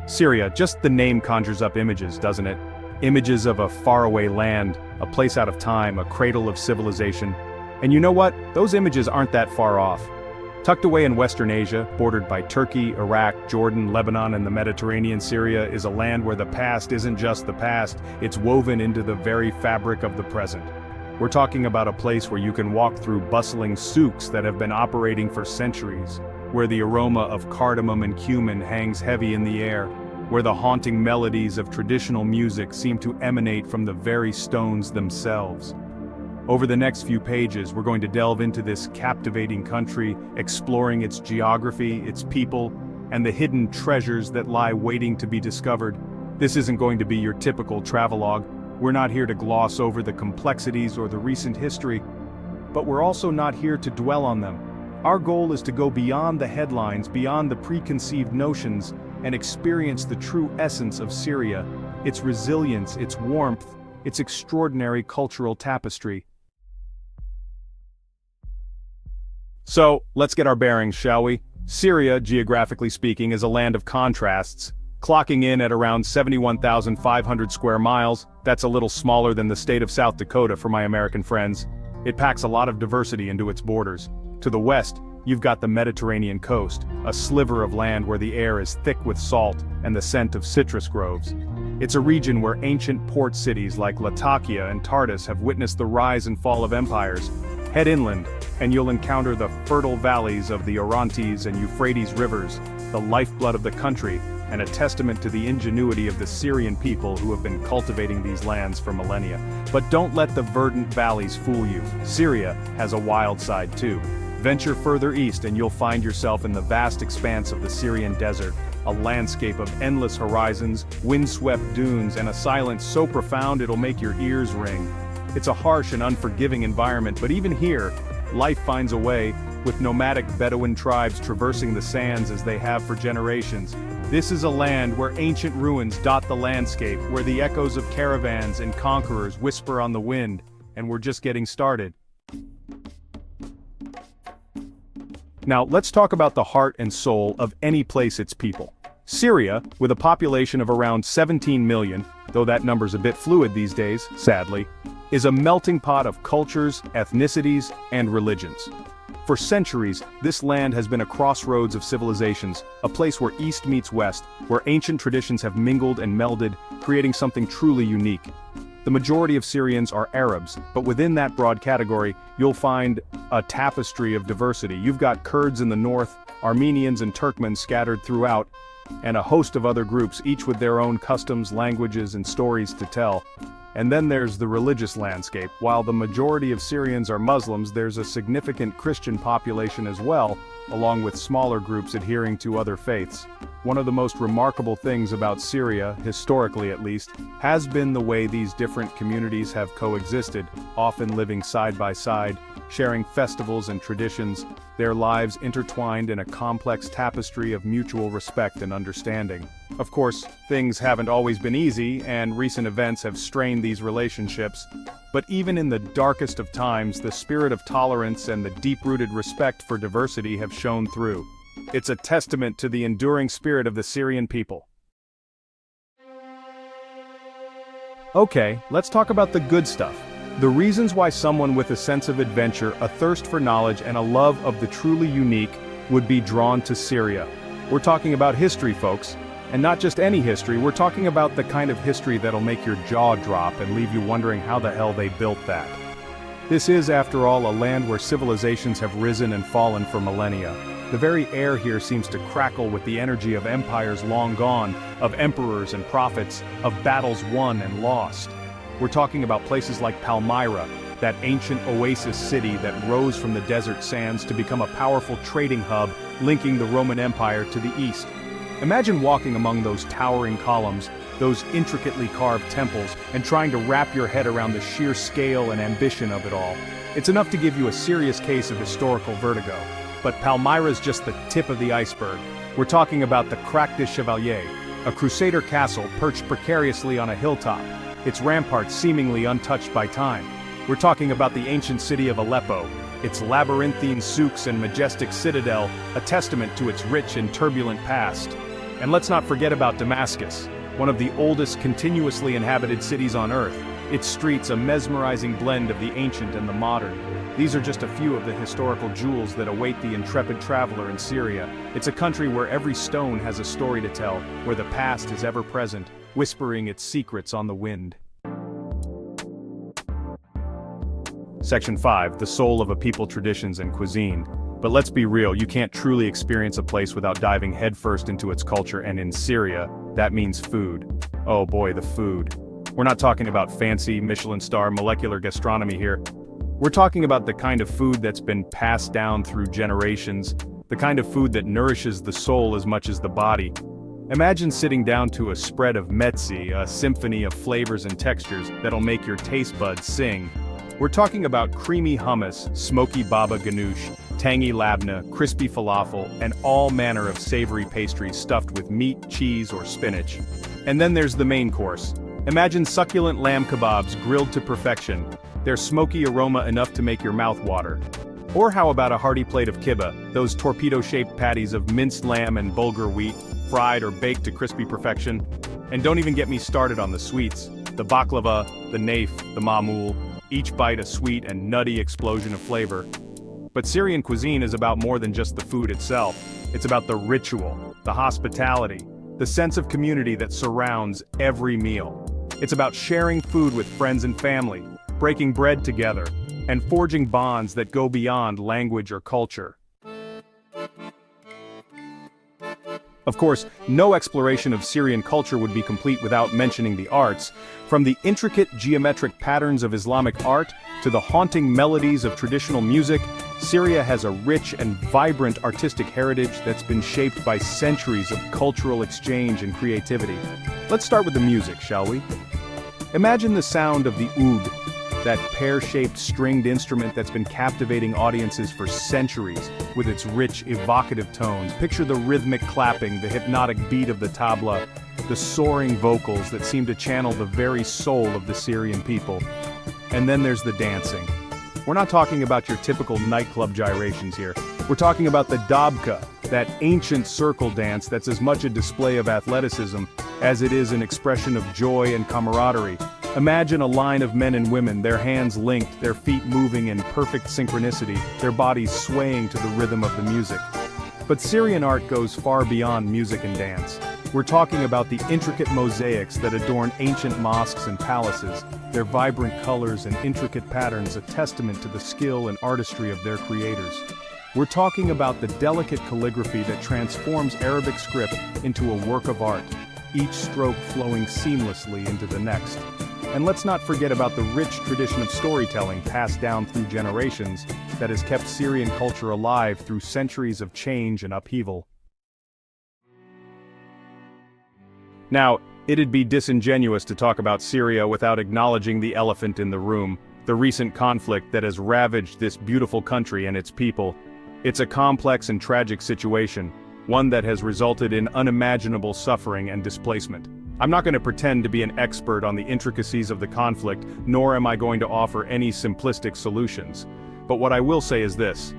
Syria, just the name conjures up images, doesn't it? Images of a faraway land, a place out of time, a cradle of civilization. And you know what? Those images aren't that far off. Tucked away in Western Asia, bordered by Turkey, Iraq, Jordan, Lebanon, and the Mediterranean, Syria is a land where the past isn't just the past, it's woven into the very fabric of the present. We're talking about a place where you can walk through bustling souks that have been operating for centuries, where the aroma of cardamom and cumin hangs heavy in the air, where the haunting melodies of traditional music seem to emanate from the very stones themselves. Over the next few pages, we're going to delve into this captivating country, exploring its geography, its people, and the hidden treasures that lie waiting to be discovered. This isn't going to be your typical travelogue. We're not here to gloss over the complexities or the recent history, but we're also not here to dwell on them. Our goal is to go beyond the headlines, beyond the preconceived notions, and experience the true essence of Syria, its resilience, its warmth, its extraordinary cultural tapestry. So, let's get our bearings, shall we? Syria, geographically speaking, is a land of contrasts, clocking in at around 71,500 square miles. That's a little smaller than the state of South Dakota for my American friends. It packs a lot of diversity into its borders. To the west, you've got the Mediterranean coast, a sliver of land where the air is thick with salt and the scent of citrus groves. It's a region where ancient port cities like Latakia and Tartus have witnessed the rise and fall of empires. Head inland, and you'll encounter the fertile valleys of the Orontes and Euphrates rivers, the lifeblood of the country, and a testament to the ingenuity of the Syrian people who have been cultivating these lands for millennia. But don't let the verdant valleys fool you. Syria has a wild side too. Venture further east and you'll find yourself in the vast expanse of the Syrian Desert, a landscape of endless horizons, windswept dunes, and a silence so profound it'll make your ears ring. It's a harsh and unforgiving environment, but even here, life finds a way, with nomadic Bedouin tribes traversing the sands as they have for generations. This is a land where ancient ruins dot the landscape, where the echoes of caravans and conquerors whisper on the wind, and we're just getting started. Now, let's talk about the heart and soul of any place its people. Syria, with a population of around 17 million, though that number's a bit fluid these days, sadly, is a melting pot of cultures, ethnicities, and religions. For centuries, this land has been a crossroads of civilizations, a place where East meets West, where ancient traditions have mingled and melded, creating something truly unique. The majority of Syrians are Arabs, but within that broad category, you'll find a tapestry of diversity. You've got Kurds in the north, Armenians and Turkmen scattered throughout, and a host of other groups, each with their own customs, languages, and stories to tell. And then there's the religious landscape. While the majority of Syrians are Muslims, there's a significant Christian population as well, along with smaller groups adhering to other faiths. One of the most remarkable things about Syria, historically at least, has been the way these different communities have coexisted, often living side by side, sharing festivals and traditions, their lives intertwined in a complex tapestry of mutual respect and understanding. Of course, things haven't always been easy, and recent events have strained these relationships, but even in the darkest of times, the spirit of tolerance and the deep-rooted respect for diversity have shone through. It's a testament to the enduring spirit of the Syrian people. Okay, let's talk about the good stuff. The reasons why someone with a sense of adventure, a thirst for knowledge, and a love of the truly unique would be drawn to Syria. We're talking about history, folks. And not just any history, we're talking about the kind of history that'll make your jaw drop and leave you wondering how the hell they built that. This is, after all, a land where civilizations have risen and fallen for millennia. The very air here seems to crackle with the energy of empires long gone, of emperors and prophets, of battles won and lost. We're talking about places like Palmyra, that ancient oasis city that rose from the desert sands to become a powerful trading hub linking the Roman Empire to the east. Imagine walking among those towering columns, those intricately carved temples, and trying to wrap your head around the sheer scale and ambition of it all. It's enough to give you a serious case of historical vertigo. But Palmyra's just the tip of the iceberg. We're talking about the Crac des Chevaliers, a crusader castle perched precariously on a hilltop, its ramparts seemingly untouched by time. We're talking about the ancient city of Aleppo, its labyrinthine souks and majestic citadel, a testament to its rich and turbulent past. And let's not forget about Damascus, one of the oldest continuously inhabited cities on Earth. Its streets a mesmerizing blend of the ancient and the modern. These are just a few of the historical jewels that await the intrepid traveler in Syria. It's a country where every stone has a story to tell, where the past is ever present, whispering its secrets on the wind. Section 5, the soul of a people, traditions and cuisine. But let's be real, you can't truly experience a place without diving headfirst into its culture, and in Syria, that means food. Oh boy, the food. We're not talking about fancy Michelin star molecular gastronomy here. We're talking about the kind of food that's been passed down through generations, the kind of food that nourishes the soul as much as the body. Imagine sitting down to a spread of metzi, a symphony of flavors and textures that'll make your taste buds sing. We're talking about creamy hummus, smoky baba ganoush, tangy labna, crispy falafel, and all manner of savory pastries stuffed with meat, cheese, or spinach. And then there's the main course. Imagine succulent lamb kebabs grilled to perfection, their smoky aroma enough to make your mouth water. Or how about a hearty plate of kibbeh, those torpedo-shaped patties of minced lamb and bulgur wheat, fried or baked to crispy perfection? And don't even get me started on the sweets, the baklava, the naif, the mamul, each bite a sweet and nutty explosion of flavor. But Syrian cuisine is about more than just the food itself. It's about the ritual, the hospitality, the sense of community that surrounds every meal. It's about sharing food with friends and family, breaking bread together, and forging bonds that go beyond language or culture. Of course, no exploration of Syrian culture would be complete without mentioning the arts. From the intricate geometric patterns of Islamic art to the haunting melodies of traditional music, Syria has a rich and vibrant artistic heritage that's been shaped by centuries of cultural exchange and creativity. Let's start with the music, shall we? Imagine the sound of the oud, that pear-shaped stringed instrument that's been captivating audiences for centuries with its rich, evocative tones. Picture the rhythmic clapping, the hypnotic beat of the tabla, the soaring vocals that seem to channel the very soul of the Syrian people. And then there's the dancing. We're not talking about your typical nightclub gyrations here. We're talking about the dabka, that ancient circle dance that's as much a display of athleticism as it is an expression of joy and camaraderie. Imagine a line of men and women, their hands linked, their feet moving in perfect synchronicity, their bodies swaying to the rhythm of the music. But Syrian art goes far beyond music and dance. We're talking about the intricate mosaics that adorn ancient mosques and palaces, their vibrant colors and intricate patterns a testament to the skill and artistry of their creators. We're talking about the delicate calligraphy that transforms Arabic script into a work of art, each stroke flowing seamlessly into the next. And let's not forget about the rich tradition of storytelling passed down through generations that has kept Syrian culture alive through centuries of change and upheaval. Now, it'd be disingenuous to talk about Syria without acknowledging the elephant in the room, the recent conflict that has ravaged this beautiful country and its people. It's a complex and tragic situation, one that has resulted in unimaginable suffering and displacement. I'm not going to pretend to be an expert on the intricacies of the conflict, nor am I going to offer any simplistic solutions. But what I will say is this: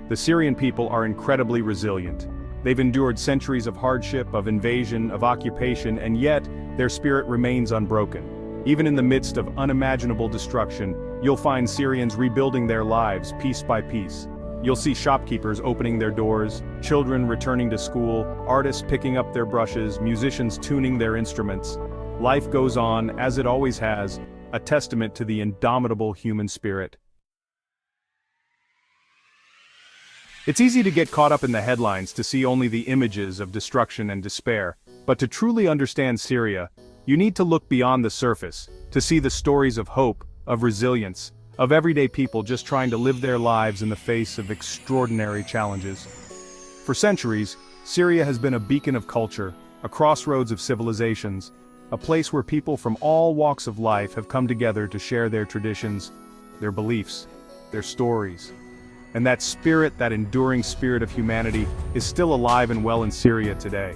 the Syrian people are incredibly resilient. They've endured centuries of hardship, of invasion, of occupation, and yet, their spirit remains unbroken. Even in the midst of unimaginable destruction, you'll find Syrians rebuilding their lives piece by piece. You'll see shopkeepers opening their doors, children returning to school, artists picking up their brushes, musicians tuning their instruments. Life goes on, as it always has, a testament to the indomitable human spirit. It's easy to get caught up in the headlines to see only the images of destruction and despair, but to truly understand Syria, you need to look beyond the surface, to see the stories of hope, of resilience, of everyday people just trying to live their lives in the face of extraordinary challenges. For centuries, Syria has been a beacon of culture, a crossroads of civilizations, a place where people from all walks of life have come together to share their traditions, their beliefs, their stories. And that spirit, that enduring spirit of humanity, is still alive and well in Syria today.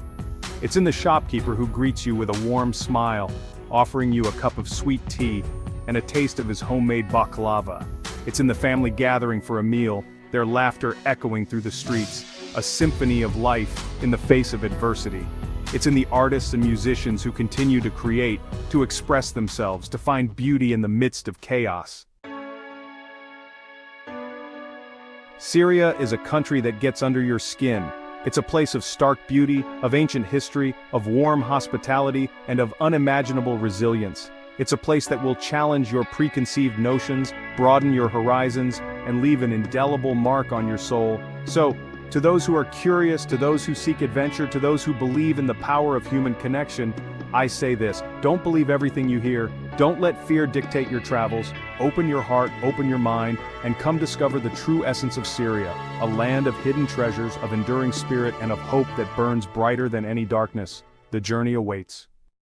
It's in the shopkeeper who greets you with a warm smile, offering you a cup of sweet tea and a taste of his homemade baklava. It's in the family gathering for a meal, their laughter echoing through the streets, a symphony of life in the face of adversity. It's in the artists and musicians who continue to create, to express themselves, to find beauty in the midst of chaos. Syria is a country that gets under your skin. It's a place of stark beauty, of ancient history, of warm hospitality, and of unimaginable resilience. It's a place that will challenge your preconceived notions, broaden your horizons, and leave an indelible mark on your soul. So, to those who are curious, to those who seek adventure, to those who believe in the power of human connection, I say this: don't believe everything you hear, don't let fear dictate your travels, open your heart, open your mind, and come discover the true essence of Syria, a land of hidden treasures, of enduring spirit, and of hope that burns brighter than any darkness. The journey awaits.